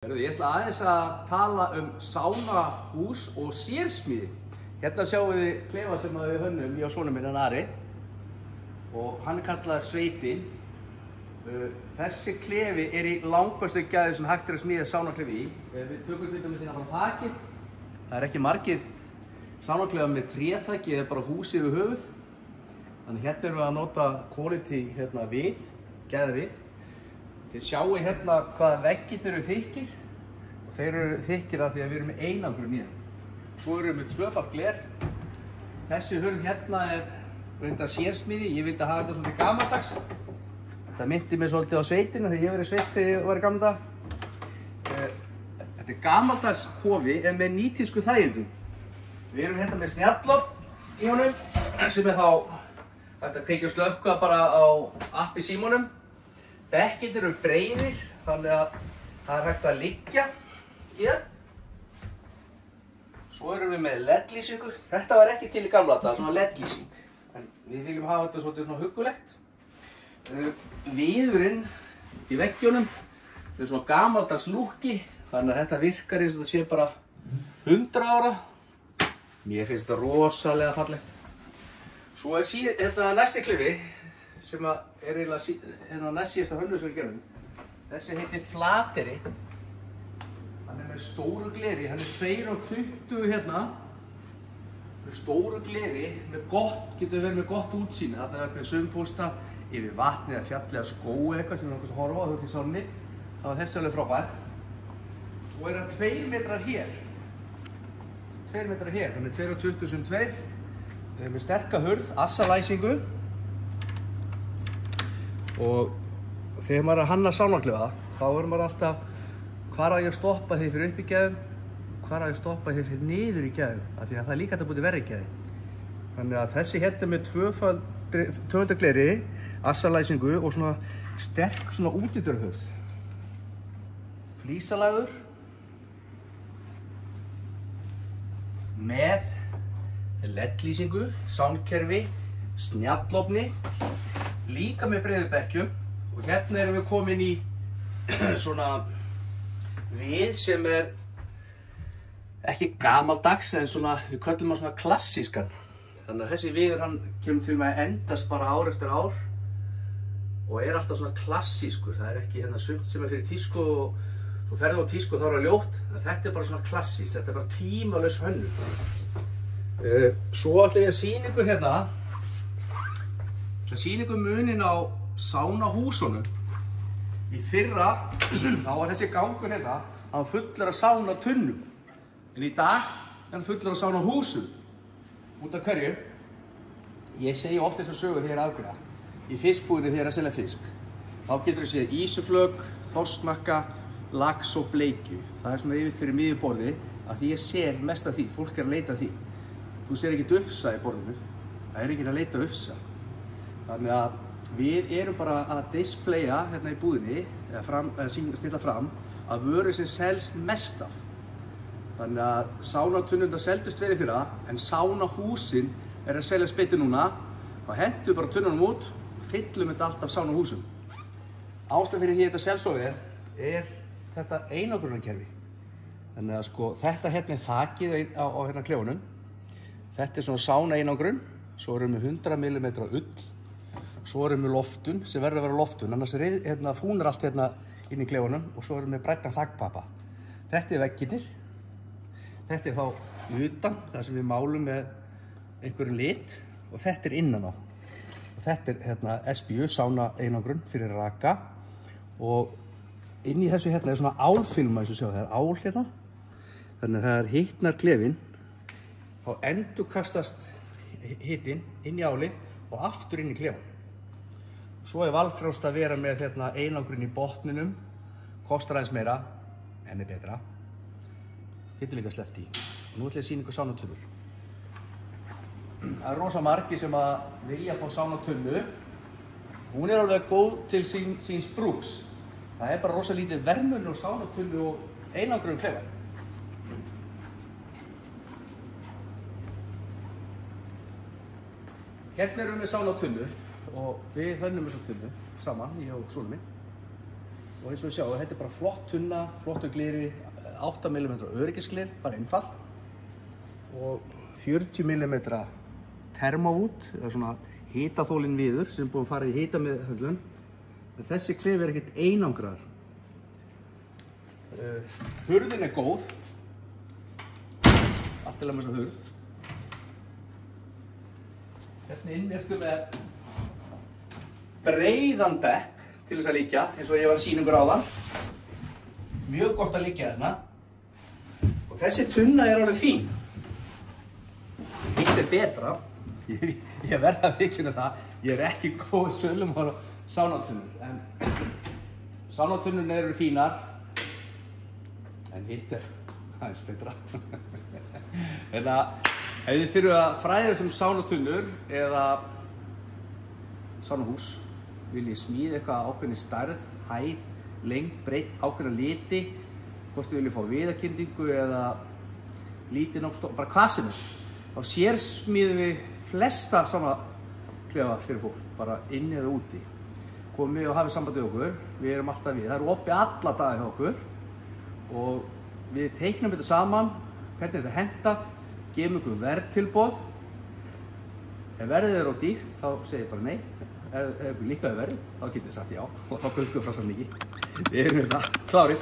Ég ætla aðeins að tala sánahús og sérsmíði. Hérna sjáum við klefa sem við hönnum, ég og sonur minn, Ari. Og hann kallaður Sveitin. Þessi klefi í langbestu gæði sem hægt að smíða sánaklefi í. Við tökum til dæmis hérna frá þakið. Það ekki margir sánaklefa með tréþaki, það bara hús yfir höfuð. Þannig hérna við að nota quality við, gæða við. Þið sjáu hérna hvaða veggirnir eru þykkir og þeir eru þykkir af því að við erum með einangrun í þeim. Svo erum við með tvöfalt gler. Þessi hurð hérna reyndar sérsmíði, ég vildi hafa þetta svolítið gamaldags. Þetta myndi mig svolítið á sveitina þegar ég verið sveit þegar ég var í gamla dag. Þetta gamaldags kofi en með nýtísku þægindum. Við erum hérna með snjallofn í honum sem þá hægt að kveikja og slökkva bara á appi símanum. Bekkirnir eru breiðir, þannig að það hægt að liggja í það. Svo erum við með LED-lýsingu. Þetta var ekki til í gamla daga, svona LED-lýsing. En við viljum hafa þetta svolítið svona huggulegt. Viðurinn í veggjunum er svona gamaldags lúkki, þannig að þetta virkar eins og þetta sé bara 100 ára. Mér finnst þetta rosalega fallegt. Svo þetta næsti klefi, sem eiginlega næst síðasta hönnu sem við gerum. Þessi heitir Flateyri. Hann með stóru gleri, hann 2,20 hérna. Með stóru gleri, getur verið með gott útsýni. Þarna er með sumpósta yfir vatni eða fjalli eða skói eitthvað sem við náttúrulega að horfa á, þú ert í sánni. Það var þessi alveg frábær. Svo hann 2 metrar hér. 2 metrar hér, hann 2,20 sem 2. Við erum með sterka hurð, assalæsingu. Og þegar maður er að hanna sánaklefa, þá maður alltaf hvar að ég stoppa þig fyrir upp í gæðum, hvar að ég stoppa þig fyrir niður í gæðum, af því að það er líka hægt að búti verri í gæði. Þannig að þessi hérna með tvöfalda gleri, assalæsingu og svona sterk svona útidyrahurð. Flísalagður með LED-lýsingu, soundkerfi, snjallofni. Líka með breiðu bekkjum og hérna erum við komin í svona við sem ekki gamaldags en svona, við köllum hann svona klassískan. Þannig að þessi viður hann kemur til með að endast bara ár eftir ár og alltaf svona klassískur. Það ekki hérna sumt sem fyrir tísku og svo ferðu á tísku og þá það ljótt, en þetta bara svona klassískt, þetta bara tímalaus hönnun. Svo ætla ég að sýna ykkur hérna. Það sýnir ykkur munin á sánahúsunum. Í fyrra, þá var þessi gangur hérna, hann fullur af sánatunnum. En í dag er hann fullur af sánahúsum. Út af hverju? Ég segi oft þess að sögu þegar ég afgreiða. Í fiskbúðinni þegar ég að selja fisk. Þá getur þú séð ýsuflök, þorsknakka, lax og bleikju. Það svona yfirleitt fyrir miðjuborði, af því ég ser mest af því, fólk að leita að því. Þú sér ekkert ufsa í borðinu. Það enginn að leita ufsa. Þannig að við erum bara að displaya hérna í búðinni, eða stilla fram, að vöru sem selst mest af. Þannig að sánatunnundar seldust verið fyrra, en sánahúsin að selja spiti núna. Þá hentum við bara tunnunum út og fyllum þetta allt af sánahúsum. Ástæðan fyrir því þetta selsoðið þetta einangrunarkerfi. Þannig að sko, þetta hérna þakið á hérna klefunum. Þetta svona sána einangrun, svo erum við 100 mm ull. Svo erum við loftun, sem verður að vera loftun, annars fúnar allt hérna inn í klefunum og svo erum við bræddan þakpappa. Þetta veggirnir. Þetta þá utan, það sem við málum með einhverjum lit og þetta innan á. Og þetta hérna SBU, sána einangrun fyrir raka og inn í þessu hérna svona álfilma eins og sjá, það ál hérna. Þannig að það hitnar klefin, þá endurkastast hitinn inn í álið og aftur inn í klefan. Svo valfrjálst að vera með einangrun í botninum, kostar aðeins meira, en betra. Getur líka sleppt í. Og nú ætla ég að sýna ykkur sánatönnur. Það rosa margir sem að vilja fá sánatönnu. Hún alveg góð til síns brúks. Það bara rosa lítið vermun og sánatönnu og einangrun klefa. Hérna erum við með sánatönnu. Og við hönnum þessu tunnu saman, ég og sonur minn. Og eins og við sjáum, þetta bara flott tunna, flottu gleri, 8 mm öryggisgler, bara einfalt. Og 40 mm termóvút, eða svona hitaþólinn viður sem búin að fara í hitameðhöndlun. En þessi klefi ekkert einangraður. Hurðin góð. Allt með þessa hurð. Hérna inn ertu með breiðan dekk til þess að liggja, eins og ég var að sýna ykkur áðan. Mjög gott að liggja þarna. Og þessi tunna alveg fín. Hitt betra. Ég verð að viðurkenna það. Ég ekki góð sölum á sánatunnur. En sánatunnur eru fínar. En hitt aðeins betra. Ef þið fyrir að fræða um sánatunnur eða sánahús, viljið smíða eitthvað ákveðni stærð, hæð, lengd, breidd, ákveðna liti, hvort þið viljið fá viðarkyndingu eða lítið námstóð, bara hvað sem þá sérsmíðum við flesta sánaklefa fyrir fólk, bara inni eða úti. Komið og hafið samband við okkur, við erum alltaf við, það eru opið alla daga hjá okkur og við teiknum þetta saman, hvernig þetta hentar, gefum ykkur verðtilboð. Ef verðið of dýrt, þá segir ég bara nei. Ef ykkur líkaði verðið, þá getið þið sagt já og þá göngum við frá svo mikið. Við erum klárir.